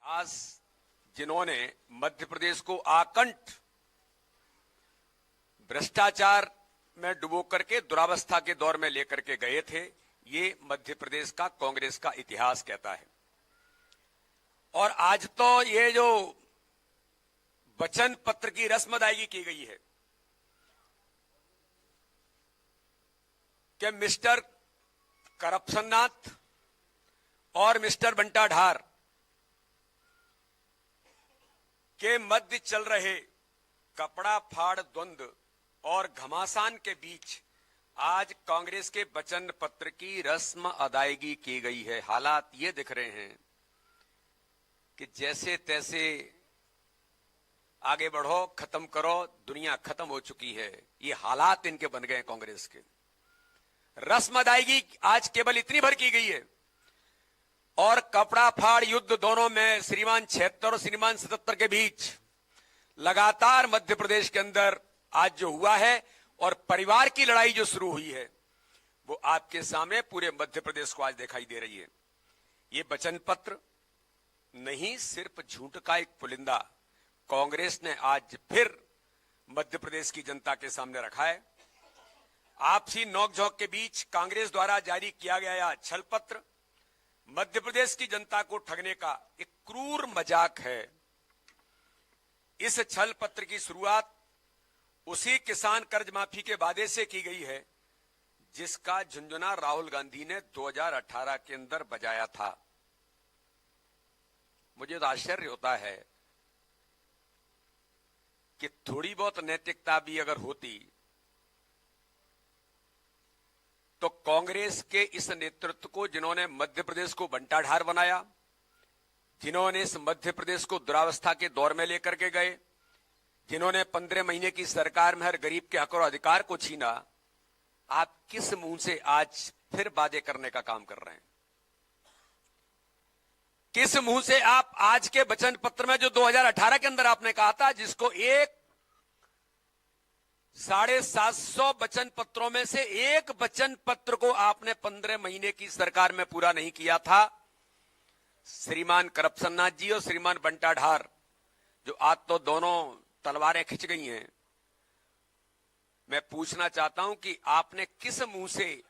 आज जिन्होंने मध्य प्रदेश को आकंठ भ्रष्टाचार में डुबो करके दुरावस्था के दौर में लेकर के गए थे, ये मध्य प्रदेश का कांग्रेस का इतिहास कहता है। और आज तो ये जो वचन पत्र की रस्म अदायगी की गई है कि मिस्टर करप्शननाथ और मिस्टर बंटा ढार के मध्य चल रहे कपड़ा फाड़ द्वंद्व और घमासान के बीच आज कांग्रेस के वचन पत्र की रस्म अदायगी की गई है। हालात ये दिख रहे हैं कि जैसे तैसे आगे बढ़ो, खत्म करो, दुनिया खत्म हो चुकी है, ये हालात इनके बन गए कांग्रेस के। रस्म अदायगी आज केवल इतनी भर की गई है और कपड़ा फाड़ युद्ध दोनों में श्रीमान 76 और श्रीमान 77 के बीच लगातार मध्य प्रदेश के अंदर आज जो हुआ है और परिवार की लड़ाई जो शुरू हुई है वो आपके सामने पूरे मध्य प्रदेश को आज दिखाई दे रही है। ये वचन पत्र नहीं, सिर्फ झूठ का एक पुलिंदा कांग्रेस ने आज फिर मध्य प्रदेश की जनता के सामने रखा है। आपसी नोकझोंक के बीच कांग्रेस द्वारा जारी किया गया छल पत्र मध्य प्रदेश की जनता को ठगने का एक क्रूर मजाक है। इस छल पत्र की शुरुआत उसी किसान कर्ज माफी के वादे से की गई है जिसका झुंझुना राहुल गांधी ने 2018 के अंदर बजाया था। मुझे तो आश्चर्य होता है कि थोड़ी बहुत नैतिकता भी अगर होती तो कांग्रेस के इस नेतृत्व को, जिन्होंने मध्य प्रदेश को बंटाढार बनाया, जिन्होंने इस मध्य प्रदेश को दुरावस्था के दौर में लेकर के गए, जिन्होंने 15 महीने की सरकार में हर गरीब के हक और अधिकार को छीना, आप किस मुंह से आज फिर वादे करने का काम कर रहे हैं? किस मुंह से आप आज के वचन पत्र में जो 2018 के अंदर आपने कहा था, जिसको 750 वचन पत्रों में से एक वचन पत्र को आपने 15 महीने की सरकार में पूरा नहीं किया था, श्रीमान करप्शननाथ जी और श्रीमान बंटा ढार, जो आज तो दोनों तलवारें खिंच गई हैं, मैं पूछना चाहता हूं कि आपने किस मुंह से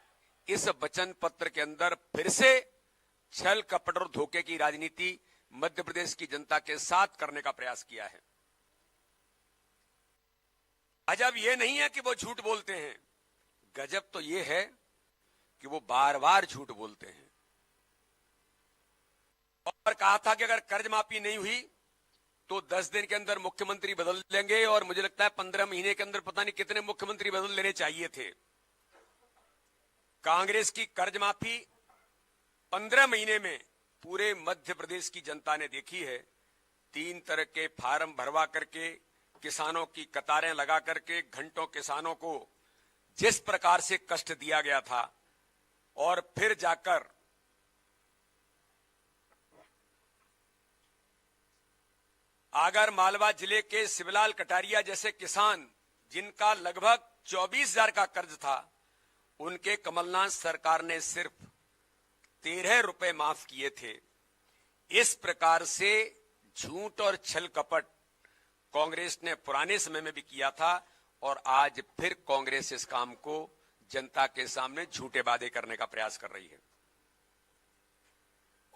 इस वचन पत्र के अंदर फिर से छल कपट और धोखे की राजनीति मध्य प्रदेश की जनता के साथ करने का प्रयास किया है? अजब यह नहीं है कि वो झूठ बोलते हैं, गजब तो यह है कि वो बार बार झूठ बोलते हैं। और कहा था कि अगर कर्ज माफी नहीं हुई तो 10 दिन के अंदर मुख्यमंत्री बदल देंगे, और मुझे लगता है 15 महीने के अंदर पता नहीं कितने मुख्यमंत्री बदल लेने चाहिए थे। कांग्रेस की कर्ज माफी 15 महीने में पूरे मध्य प्रदेश की जनता ने देखी है। 3 तरह के फार्म भरवा करके, किसानों की कतारें लगा करके, घंटों किसानों को जिस प्रकार से कष्ट दिया गया था, और फिर जाकर आगर मालवा जिले के शिवलाल कटारिया जैसे किसान, जिनका लगभग 24,000 का कर्ज था, उनके कमलनाथ सरकार ने सिर्फ 13 रुपए माफ किए थे। इस प्रकार से झूठ और छल कपट कांग्रेस ने पुराने समय में भी किया था, और आज फिर कांग्रेस इस काम को जनता के सामने झूठे वादे करने का प्रयास कर रही है।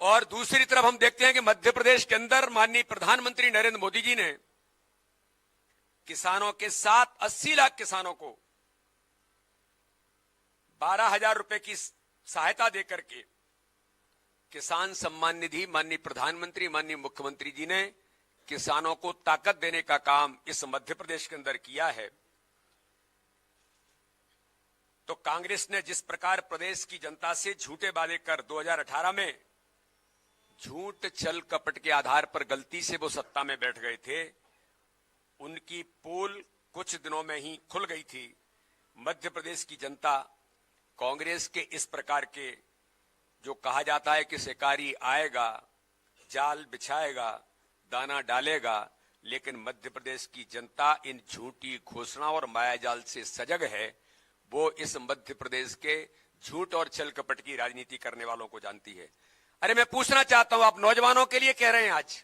और दूसरी तरफ हम देखते हैं कि मध्य प्रदेश के अंदर माननीय प्रधानमंत्री नरेंद्र मोदी जी ने किसानों के साथ 80 लाख किसानों को 12,000 रुपए की सहायता देकर के किसान सम्मान निधि माननीय प्रधानमंत्री, माननीय मुख्यमंत्री जी ने किसानों को ताकत देने का काम इस मध्य प्रदेश के अंदर किया है। तो कांग्रेस ने जिस प्रकार प्रदेश की जनता से झूठे वादे कर 2018 में झूठ छल कपट के आधार पर गलती से वो सत्ता में बैठ गए थे, उनकी पोल कुछ दिनों में ही खुल गई थी। मध्य प्रदेश की जनता कांग्रेस के इस प्रकार के, जो कहा जाता है कि शिकारी आएगा, जाल बिछाएगा, दाना डालेगा, लेकिन मध्य प्रदेश की जनता इन झूठी घोषणा और मायाजाल से सजग है। वो इस मध्य प्रदेश के झूठ और छल कपट की राजनीति करने वालों को जानती है। अरे मैं पूछना चाहता हूं, आप नौजवानों के लिए कह रहे हैं आज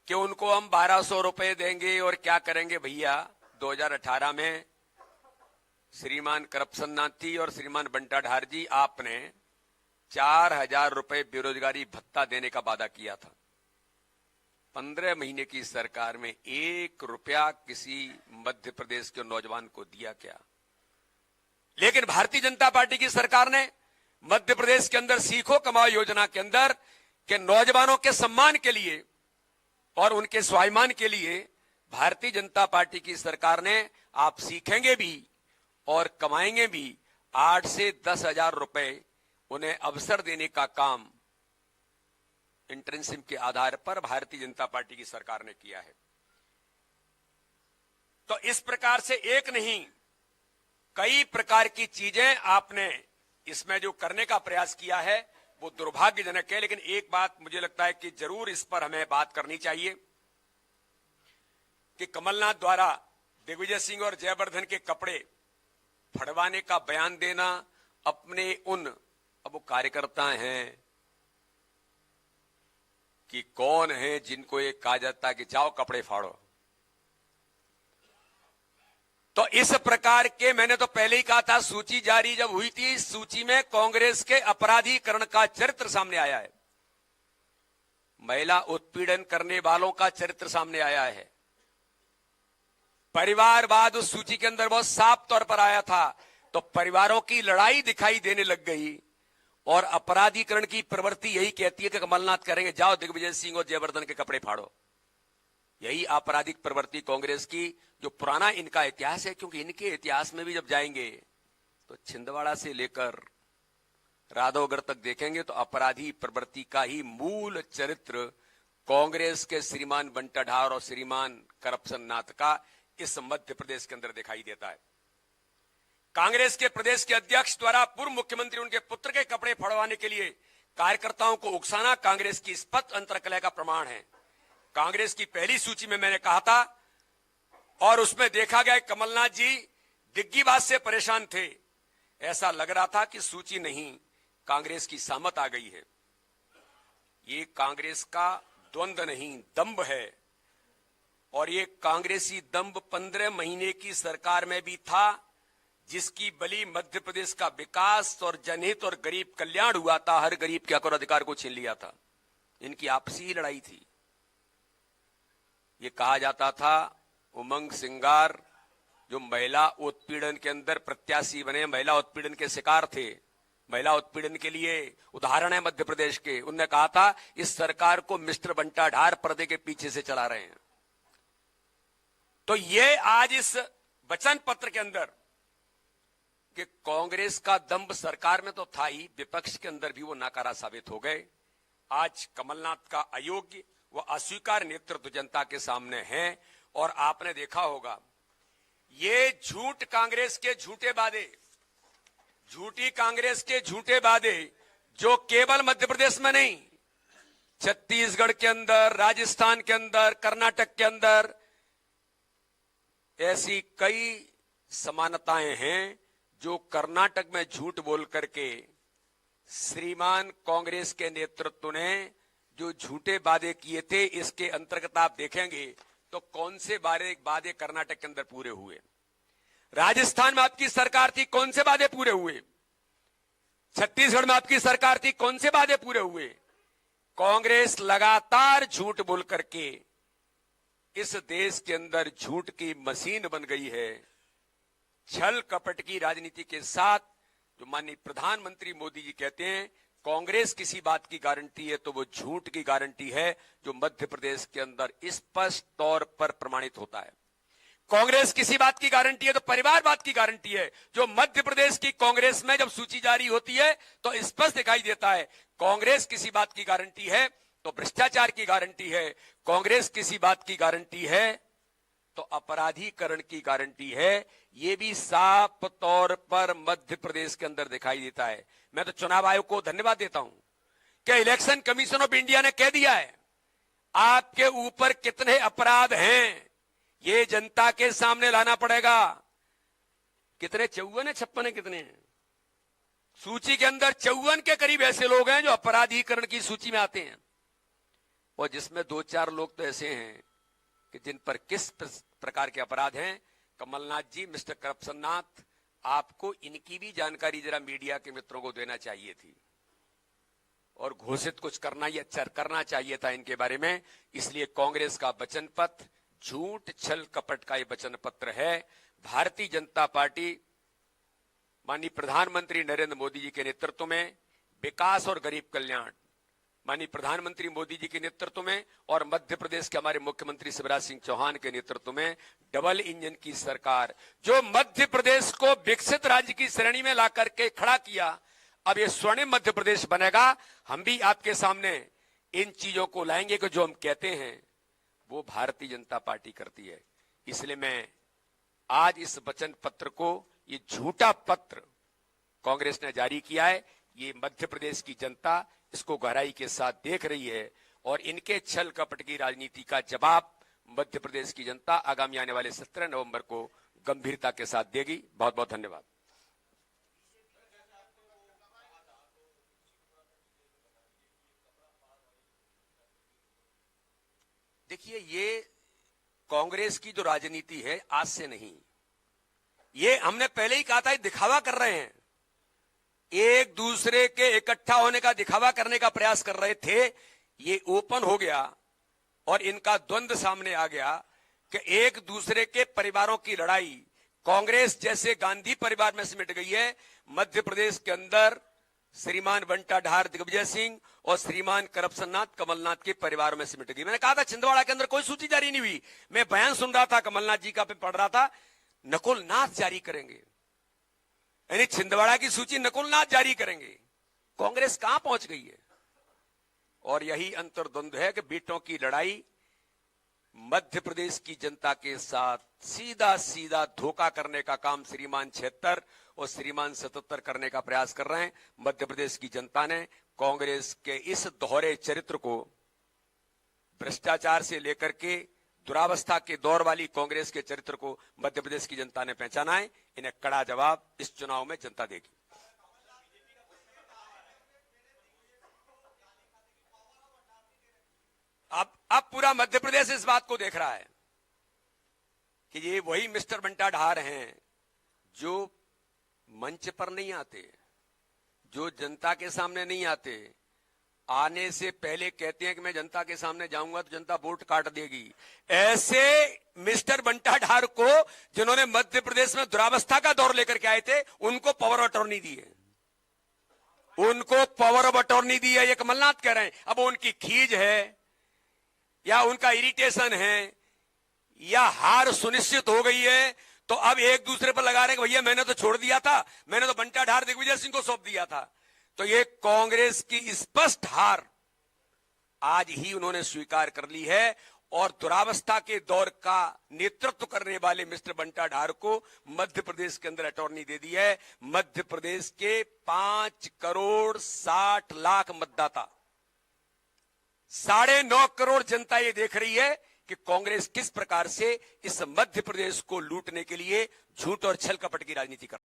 कि उनको हम 1200 रुपए देंगे और क्या करेंगे भैया। 2018 में श्रीमान करप्शन नाथी और श्रीमान बंटा ढार जी, आपने 4000 रुपए बेरोजगारी भत्ता देने का वादा किया था। 15 महीने की सरकार में 1 रुपया किसी मध्य प्रदेश के नौजवान को दिया क्या? लेकिन भारतीय जनता पार्टी की सरकार ने मध्य प्रदेश के अंदर सीखो कमाओ योजना के अंदर के नौजवानों के सम्मान के लिए और उनके स्वाभिमान के लिए भारतीय जनता पार्टी की सरकार ने आप सीखेंगे भी और कमाएंगे भी 8 से 10,000 रुपए उन्हें अवसर देने का काम इंटर्नशिप के आधार पर भारतीय जनता पार्टी की सरकार ने किया है। तो इस प्रकार से एक नहीं कई प्रकार की चीजें आपने इसमें जो करने का प्रयास किया है वो दुर्भाग्यजनक है। लेकिन एक बात मुझे लगता है कि जरूर इस पर हमें बात करनी चाहिए कि कमलनाथ द्वारा दिग्विजय सिंह और जयवर्धन के कपड़े फड़वाने का बयान देना अपने अब वो कार्यकर्ता हैं कि कौन है जिनको ये कहा जाता है कि जाओ कपड़े फाड़ो। तो इस प्रकार के मैंने तो पहले ही कहा था, सूची जारी जब हुई थी, इस सूची में कांग्रेस के अपराधीकरण का चरित्र सामने आया है, महिला उत्पीड़न करने वालों का चरित्र सामने आया है, परिवारवाद उस सूची के अंदर बहुत साफ तौर पर आया था। तो परिवारों की लड़ाई दिखाई देने लग गई और अपराधीकरण की प्रवृत्ति यही कहती है कि कमलनाथ करेंगे जाओ दिग्विजय सिंह और जयवर्धन के कपड़े फाड़ो। यही आपराधिक प्रवृत्ति कांग्रेस की जो पुराना इनका इतिहास है, क्योंकि इनके इतिहास में भी जब जाएंगे तो छिंदवाड़ा से लेकर राधवगढ़ तक देखेंगे तो अपराधी प्रवृत्ति का ही मूल चरित्र कांग्रेस के श्रीमान बंटा ढार और श्रीमान करप्शन नाथ का इस मध्य प्रदेश के अंदर दिखाई देता है। कांग्रेस के प्रदेश के अध्यक्ष द्वारा पूर्व मुख्यमंत्री उनके पुत्र के कपड़े फड़वाने के लिए कार्यकर्ताओं को उकसाना कांग्रेस की स्पष्ट अंतर्कलह का प्रमाण है। कांग्रेस की पहली सूची में मैंने कहा था और उसमें देखा गया कमलनाथ जी दिग्गी बात से परेशान थे। ऐसा लग रहा था कि सूची नहीं, कांग्रेस की सहमत आ गई है। ये कांग्रेस का द्वंद्व नहीं, दंभ है। और ये कांग्रेसी दंभ 15 महीने की सरकार में भी था, जिसकी बलि मध्य प्रदेश का विकास और जनहित और गरीब कल्याण हुआ था। हर गरीब के हक और अधिकार को छीन लिया था। इनकी आपसी लड़ाई थी। ये कहा जाता था उमंग सिंगार जो महिला उत्पीड़न के अंदर प्रत्याशी बने, महिला उत्पीड़न के शिकार थे, महिला उत्पीड़न के लिए उदाहरण है मध्य प्रदेश के। उनने कहा था इस सरकार को मिस्टर बंटा ढार पर्दे के पीछे से चला रहे हैं। तो ये आज इस वचन पत्र के अंदर कि कांग्रेस का दंभ सरकार में तो था ही, विपक्ष के अंदर भी वो नाकारा साबित हो गए। आज कमलनाथ का अयोग्य व अस्वीकार नेतृत्व जनता के सामने है। और आपने देखा होगा ये झूठ कांग्रेस के झूठे वादे, झूठी कांग्रेस के झूठे वादे जो केवल मध्य प्रदेश में नहीं, छत्तीसगढ़ के अंदर, राजस्थान के अंदर, कर्नाटक के अंदर ऐसी कई समानताएं हैं जो कर्नाटक में झूठ बोल करके श्रीमान कांग्रेस के नेतृत्व ने जो झूठे वादे किए थे, इसके अंतर्गत आप देखेंगे तो कौन से वादे कर्नाटक के अंदर पूरे हुए। राजस्थान में आपकी सरकार थी, कौन से वादे पूरे हुए। छत्तीसगढ़ में आपकी सरकार थी, कौन से वादे पूरे हुए। कांग्रेस लगातार झूठ बोल करके इस देश के अंदर झूठ की मशीन बन गई है। छल कपट की राजनीति के साथ जो माननीय प्रधानमंत्री मोदी जी कहते हैं कांग्रेस किसी बात की गारंटी है तो वो झूठ की गारंटी है, जो मध्य प्रदेश के अंदर स्पष्ट तौर पर प्रमाणित होता है। कांग्रेस किसी बात की गारंटी है तो परिवारवाद की गारंटी है, जो मध्य प्रदेश की कांग्रेस में जब सूची जारी होती है तो स्पष्ट दिखाई देता है। कांग्रेस किसी बात की गारंटी है तो भ्रष्टाचार की गारंटी है, कांग्रेस किसी बात की गारंटी है तो अपराधीकरण की गारंटी है। ये भी साफ तौर पर मध्य प्रदेश के अंदर दिखाई देता है। मैं तो चुनाव आयोग को धन्यवाद देता हूं कि इलेक्शन कमीशन ऑफ इंडिया ने कह दिया है आपके ऊपर कितने अपराध हैं ये जनता के सामने लाना पड़ेगा। कितने 54 है, 56 है, कितने हैं सूची के अंदर? 54 के करीब ऐसे लोग हैं जो अपराधीकरण की सूची में आते हैं। और जिसमें 2-4 लोग तो ऐसे हैं कि जिन पर किस प्रकार के अपराध हैं। कमलनाथ जी, मिस्टर करप्शन नाथ, आपको इनकी भी जानकारी जरा मीडिया के मित्रों को देना चाहिए थी और घोषित कुछ करना चाहिए था इनके बारे में। इसलिए कांग्रेस का वचन पत्र झूठ छल कपट का ये वचन पत्र है। भारतीय जनता पार्टी माननीय प्रधानमंत्री नरेंद्र मोदी जी के नेतृत्व में विकास और गरीब कल्याण, माननीय प्रधानमंत्री मोदी जी के नेतृत्व में और मध्य प्रदेश के हमारे मुख्यमंत्री शिवराज सिंह चौहान के नेतृत्व में डबल इंजन की सरकार, जो मध्य प्रदेश को विकसित राज्य की श्रेणी में ला करके खड़ा किया, अब ये स्वर्णिम मध्य प्रदेश बनेगा। हम भी आपके सामने इन चीजों को लाएंगे कि जो हम कहते हैं वो भारतीय जनता पार्टी करती है। इसलिए मैं आज इस वचन पत्र को, ये झूठा पत्र कांग्रेस ने जारी किया है, ये मध्य प्रदेश की जनता इसको गहराई के साथ देख रही है और इनके छल कपट की राजनीति का जवाब मध्य प्रदेश की जनता आगामी आने वाले 17 नवंबर को गंभीरता के साथ देगी। बहुत बहुत धन्यवाद। देखिए, ये कांग्रेस की जो राजनीति है आज से नहीं, ये हमने पहले ही कहा था, दिखावा कर रहे हैं, एक दूसरे के इकट्ठा होने का दिखावा करने का प्रयास कर रहे थे। ये ओपन हो गया और इनका द्वंद्व सामने आ गया कि एक दूसरे के परिवारों की लड़ाई कांग्रेस जैसे गांधी परिवार में सिमट गई है। मध्य प्रदेश के अंदर श्रीमान बंटा ढार दिग्विजय सिंह और श्रीमान करप्शन नाथ कमलनाथ के परिवार में सिमट गई। मैंने कहा था छिंदवाड़ा के अंदर कोई सूची जारी नहीं हुई। मैं बयान सुन रहा था कमलनाथ जी का, पढ़ रहा था, नकुल नाथ जारी करेंगे, यानी छिंदवाड़ा की सूची नकुल नाथ जारी करेंगे। कांग्रेस कहां पहुंच गई है? और यही अंतर्द्वंद है कि बेटों की लड़ाई मध्य प्रदेश की जनता के साथ सीधा सीधा धोखा करने का काम श्रीमान 76 और श्रीमान 77 करने का प्रयास कर रहे हैं। मध्य प्रदेश की जनता ने कांग्रेस के इस दोहरे चरित्र को, भ्रष्टाचार से लेकर के दुरावस्था के दौर वाली कांग्रेस के चरित्र को मध्य प्रदेश की जनता ने पहचाना है। इन्हें कड़ा जवाब इस चुनाव में जनता देगी। अब पूरा मध्य प्रदेश इस बात को देख रहा है कि ये वही मिस्टर बंटा ढार हैं जो मंच पर नहीं आते, जो जनता के सामने नहीं आते, आने से पहले कहते हैं कि मैं जनता के सामने जाऊंगा तो जनता वोट काट देगी। ऐसे मिस्टर बंटा ढार को, जिन्होंने मध्य प्रदेश में दुरावस्था का दौर लेकर के आए थे, उनको पावर ऑफ अटॉर्नी दी है, उनको पावर ऑफ अटॉर्नी दी है। ये कमलनाथ कह रहे हैं। अब उनकी खीज है या उनका इरिटेशन है या हार सुनिश्चित हो गई है, तो अब एक दूसरे पर लगा रहे हैं कि भैया मैंने तो छोड़ दिया था, मैंने तो बंटा ढार दिग्विजय सिंह को सौंप दिया था। तो ये कांग्रेस की स्पष्ट हार आज ही उन्होंने स्वीकार कर ली है और दुरावस्था के दौर का नेतृत्व करने वाले मिस्टर बंटा ढार को मध्य प्रदेश के अंदर अटॉर्नी दे दी है। मध्य प्रदेश के 5 करोड़ 60 लाख मतदाता, 9.5 करोड़ जनता ये देख रही है कि कांग्रेस किस प्रकार से इस मध्य प्रदेश को लूटने के लिए झूठ और छल कपट की राजनीति कर